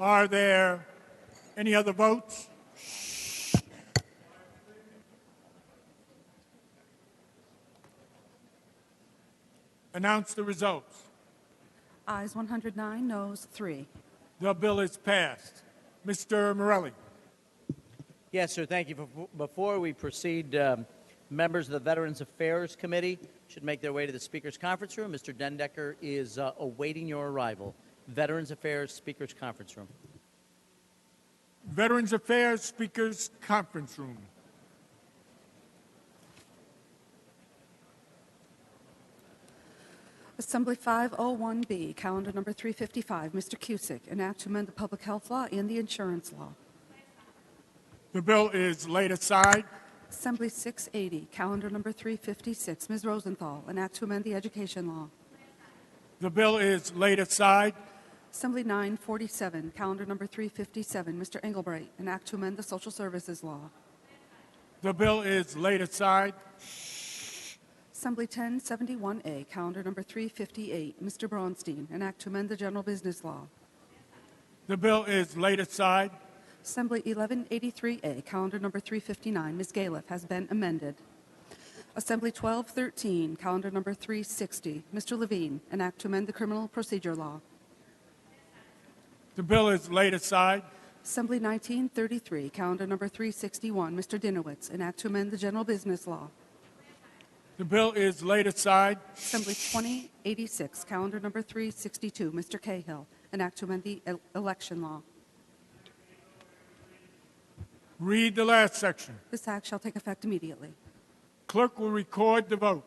Are there any other votes? Announce the results. Ayes 109, noes 3. The bill is passed. Mr. Morelli. Yes, sir. Thank you. Before we proceed, members of the Veterans Affairs Committee should make their way to the Speaker's Conference Room. Mr. Dendecker is awaiting your arrival. Veterans Affairs Speaker's Conference Room. Veterans Affairs Speaker's Conference Room. Assembly 501B, calendar number 355, Mr. Cusick, an act to amend the public health law and the insurance law. The bill is laid aside. Assembly 680, calendar number 356, Ms. Rosenthal, an act to amend the education law. The bill is laid aside. Assembly 947, calendar number 357, Mr. Engelbright, an act to amend the social services law. The bill is laid aside. Assembly 1071A, calendar number 358, Mr. Braunstein, an act to amend the general business law. The bill is laid aside. Assembly 1183A, calendar number 359, Ms. Galiff, has been amended. Assembly 1213, calendar number 360, Mr. Levine, an act to amend the criminal procedure law. The bill is laid aside. Assembly 1933, calendar number 361, Mr. Dinowitz, an act to amend the general business law. The bill is laid aside. Assembly 2086, calendar number 362, Mr. Cahill, an act to amend the election law. Read the last section. This act shall take effect immediately. Clerk will record the vote.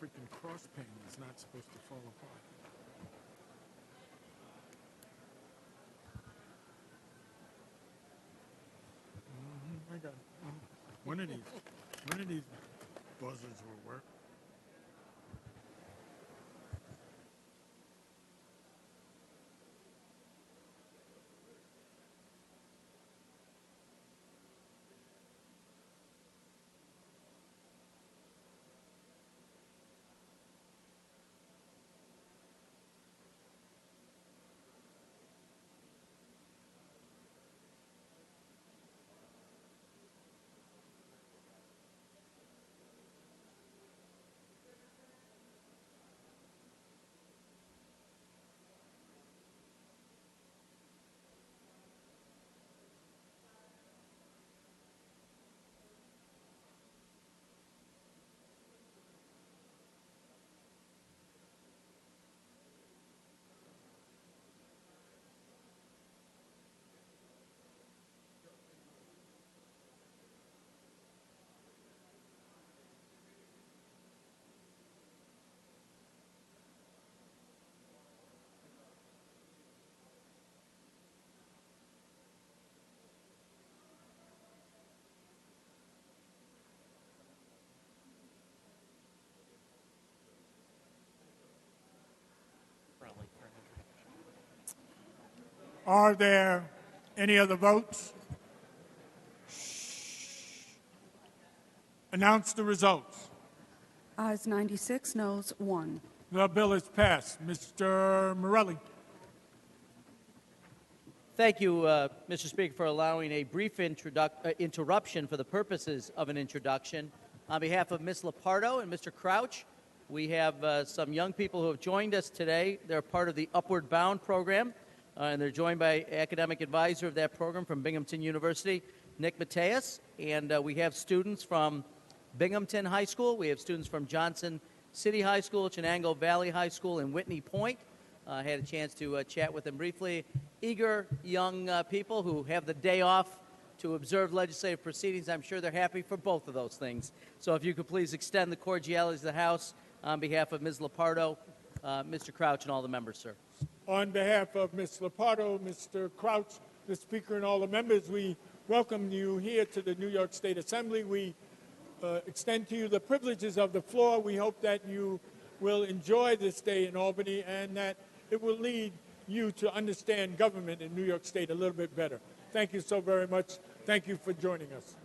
The freaking cross pane is not supposed to fall apart. I got one of these buzzers will work. Are there any other votes? Announce the results. Ayes 96, noes 1. The bill is passed. Mr. Morelli. Thank you, Mr. Speaker, for allowing a brief interruption for the purposes of an introduction. On behalf of Ms. Lepardo and Mr. Crouch, we have some young people who have joined us today. They're part of the Upward Bound program, and they're joined by academic advisor of that program from Binghamton University, Nick Mateus. And we have students from Binghamton High School. We have students from Johnson City High School, Chenango Valley High School, and Whitney Point. I had a chance to chat with them briefly. Eager young people who have the day off to observe legislative proceedings. I'm sure they're happy for both of those things. So if you could please extend the cordialities of the House on behalf of Ms. Lepardo, Mr. Crouch, and all the members, sir. On behalf of Ms. Lepardo, Mr. Crouch, the Speaker, and all the members, we welcome you here to the New York State Assembly. We extend to you the privileges of the floor. We hope that you will enjoy this day in Albany and that it will lead you to understand government in New York State a little bit better. Thank you so very much. Thank you for joining us.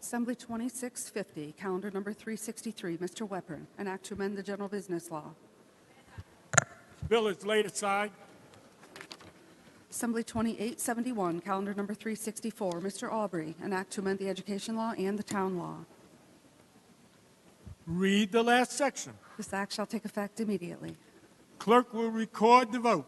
Assembly 2650, calendar number 363. Mr. Weprin, an act to amend the general business law. The bill is laid aside. Assembly 2871, calendar number 364. Mr. Aubrey, an act to amend the education law and the town law. Read the last section. This act shall take effect immediately. Clerk will record the vote.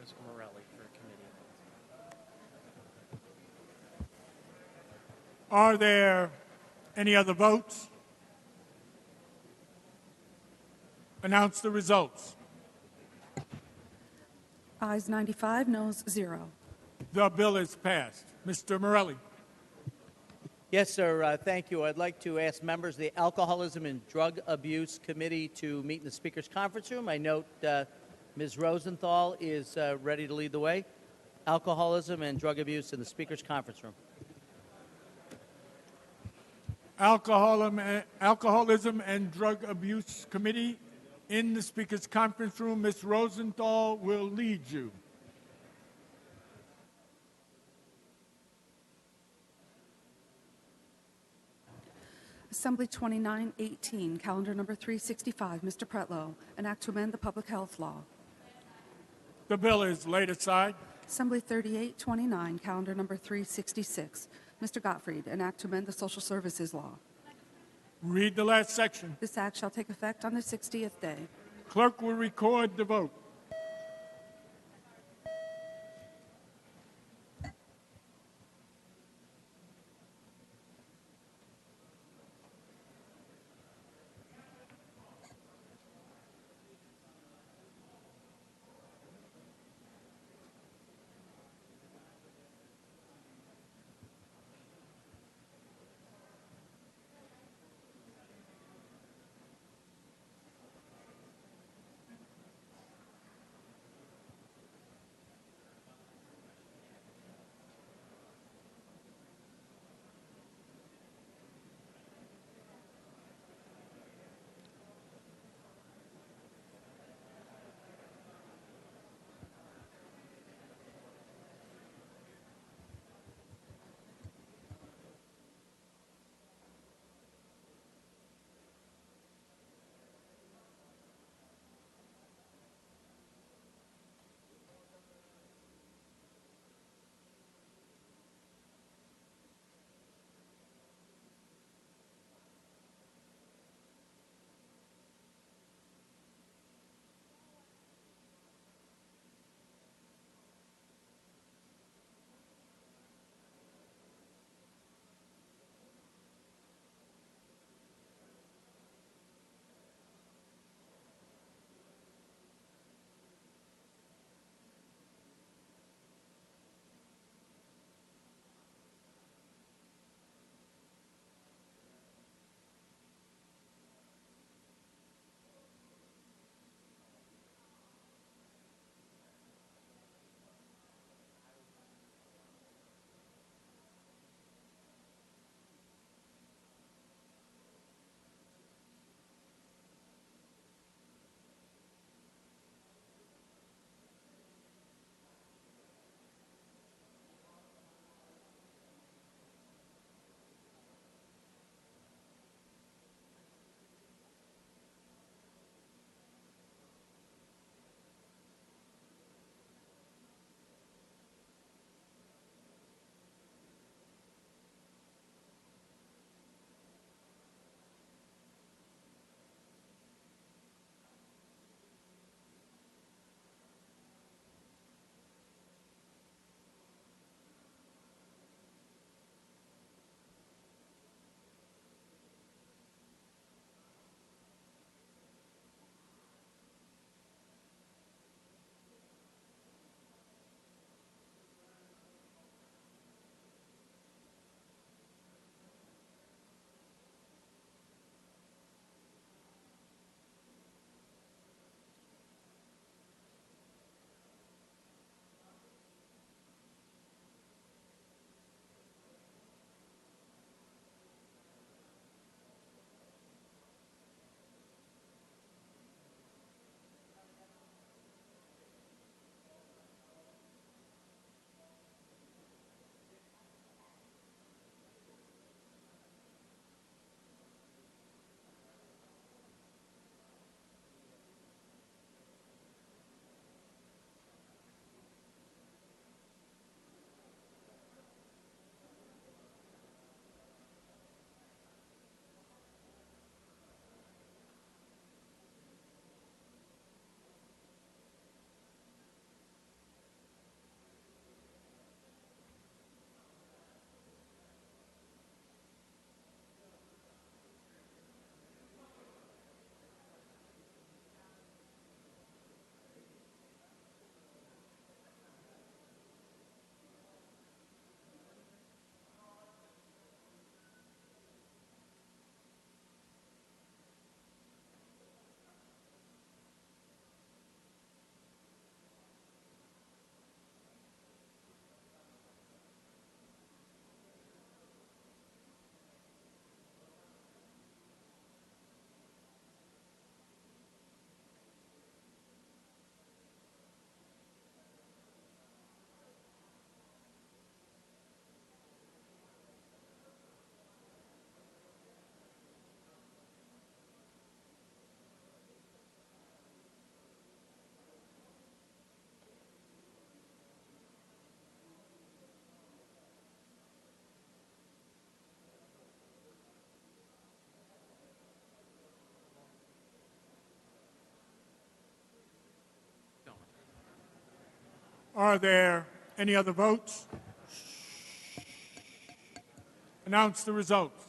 Ms. Morelli for committee. Are there any other votes? Announce the results. Ayes 95, noes 0. The bill is passed. Mr. Morelli. Yes, sir. Thank you. I'd like to ask members of the Alcoholism and Drug Abuse Committee to meet in the Speaker's conference room. I note Ms. Rosenthal is ready to lead the way. Alcoholism and Drug Abuse in the Speaker's conference room. Alcoholism and Drug Abuse Committee in the Speaker's conference room. Ms. Rosenthal will lead you. Assembly 2918, calendar number 365, Mr. Pretlow, an act to amend the public health law. The bill is laid aside. Assembly 3829, calendar number 366, Mr. Gottfried, an act to amend the social services law. Read the last section. This act shall take effect on the 60th day. Clerk will record the vote. Are there any other votes? Announce the results.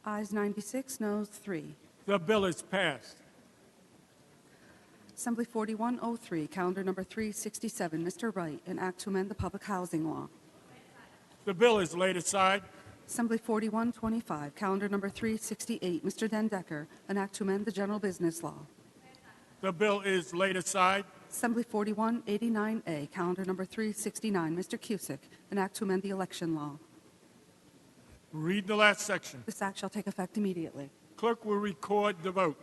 Ayes 96, noes 3. The bill is passed. Assembly 4103, calendar number 367, Mr. Wright, an act to amend the public housing law. The bill is laid aside. Assembly 4125, calendar number 368, Mr. Dendecker, an act to amend the general business law. The bill is laid aside. Assembly 4189A, calendar number 369, Mr. Cusick, an act to amend the election law. Read the last section. This act shall take effect immediately. Clerk will record the vote.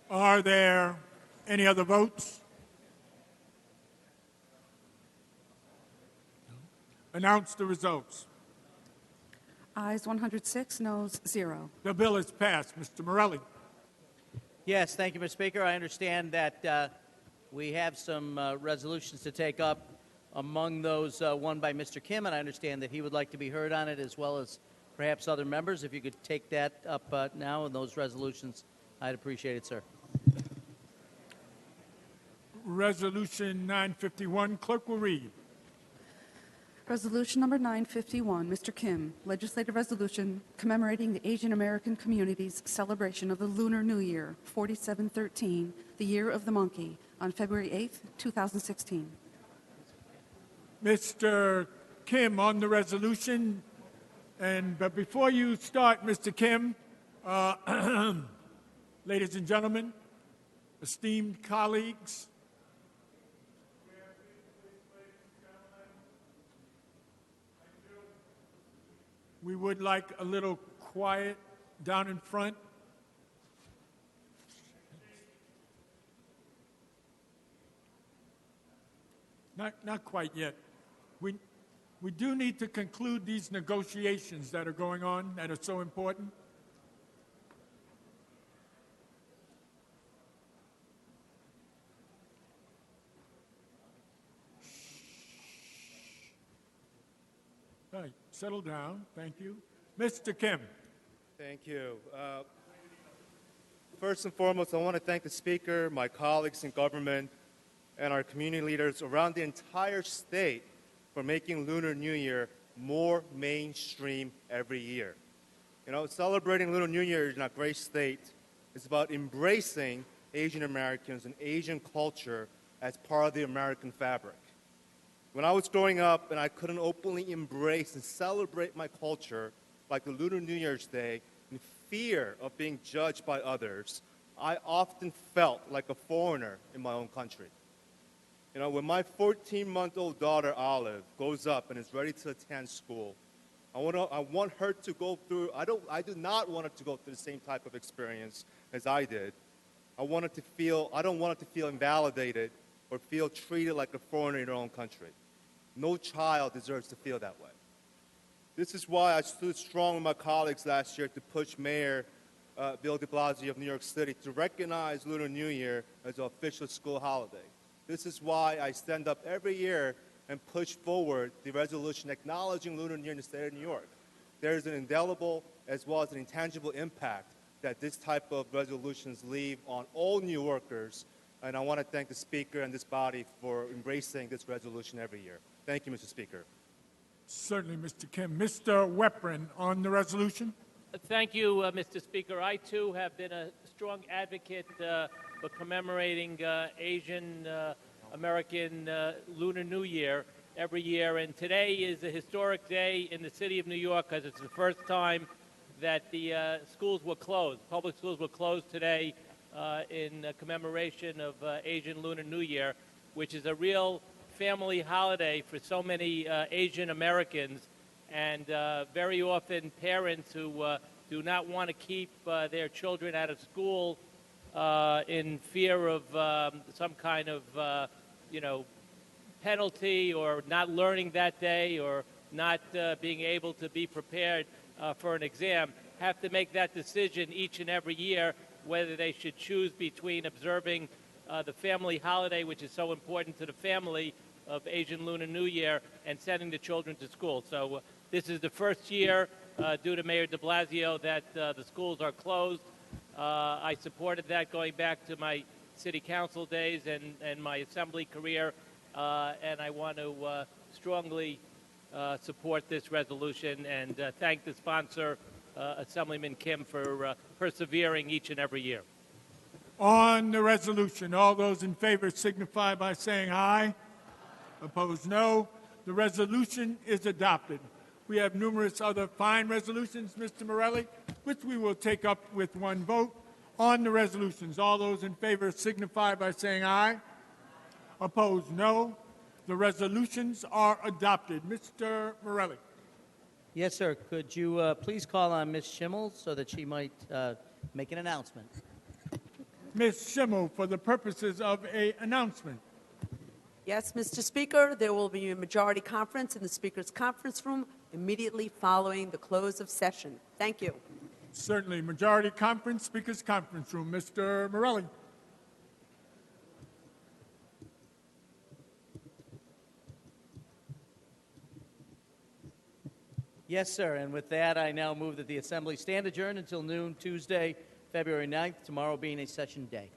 Are there any other votes? Announce the results. Ayes 106, noes 0. The bill is passed. Mr. Morelli. Yes, thank you, Mr. Speaker. I understand that we have some resolutions to take up. Among those, one by Mr. Kim, and I understand that he would like to be heard on it, as well as perhaps other members. If you could take that up now and those resolutions, I'd appreciate it, sir. Resolution 951. Clerk will read. Resolution number 951, Mr. Kim, legislative resolution commemorating the Asian American community's celebration of the Lunar New Year, 4713, the Year of the Monkey, on February 8th, 2016. Mr. Kim on the resolution. But before you start, Mr. Kim, ladies and gentlemen, esteemed colleagues, we would like a little quiet down in front. Not quite yet. We do need to conclude these negotiations that are going on that are so important. All right, settle down. Thank you. Mr. Kim. Thank you. First and foremost, I want to thank the Speaker, my colleagues in government, and our community leaders around the entire state for making Lunar New Year more mainstream every year. You know, celebrating Lunar New Year in our great state is about embracing Asian Americans and Asian culture as part of the American fabric. When I was growing up and I couldn't openly embrace and celebrate my culture like the Lunar New Year's Day in fear of being judged by others, I often felt like a foreigner in my own country. You know, when my 14-month-old daughter, Olive, grows up and is ready to attend school, I want her to go through, I do not want her to go through the same type of experience as I did. I don't want her to feel invalidated or feel treated like a foreigner in her own country. No child deserves to feel that way. This is why I stood strong with my colleagues last year to push Mayor Bill de Blasio of New York City to recognize Lunar New Year as an official school holiday. This is why I stand up every year and push forward the resolution acknowledging Lunar New Year in the state of New York. There is an indelible as well as an intangible impact that this type of resolutions leave on all New Yorkers, and I want to thank the Speaker and this body for embracing this resolution every year. Thank you, Mr. Speaker. Certainly, Mr. Kim. Mr. Weprin on the resolution. Thank you, Mr. Speaker. I, too, have been a strong advocate for commemorating Asian American Lunar New Year every year. And today is a historic day in the city of New York because it's the first time that the schools were closed. Public schools were closed today in commemoration of Asian Lunar New Year, which is a real family holiday for so many Asian Americans. And very often parents who do not want to keep their children out of school in fear of some kind of, penalty or not learning that day or not being able to be prepared for an exam, have to make that decision each and every year whether they should choose between observing the family holiday, which is so important to the family of Asian Lunar New Year, and sending the children to school. So this is the first year, due to Mayor de Blasio, that the schools are closed. I supported that going back to my city council days and my assembly career, and I want to strongly support this resolution and thank the sponsor, Assemblyman Kim, for persevering each and every year. On the resolution, all those in favor signify by saying aye. Opposed, no. The resolution is adopted. We have numerous other fine resolutions, Mr. Morelli, which we will take up with one vote. On the resolutions, all those in favor signify by saying aye. Opposed, no. The resolutions are adopted. Mr. Morelli. Yes, sir. Could you please call on Ms. Schimmel so that she might make an announcement? Ms. Schimmel for the purposes of an announcement. Yes, Mr. Speaker, there will be a majority conference in the Speaker's conference room immediately following the close of session. Thank you. Certainly. Majority Conference, Speaker's Conference Room. Mr. Morelli. Yes, sir. And with that, I now move that the Assembly stand adjourned until noon Tuesday, February 9th, tomorrow being a session day.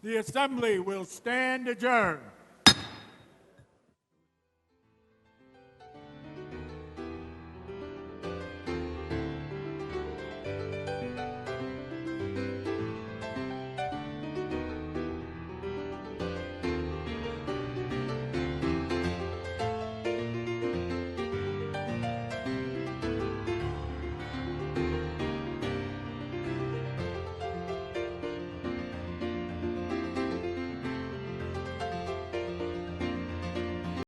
The Assembly will stand adjourned.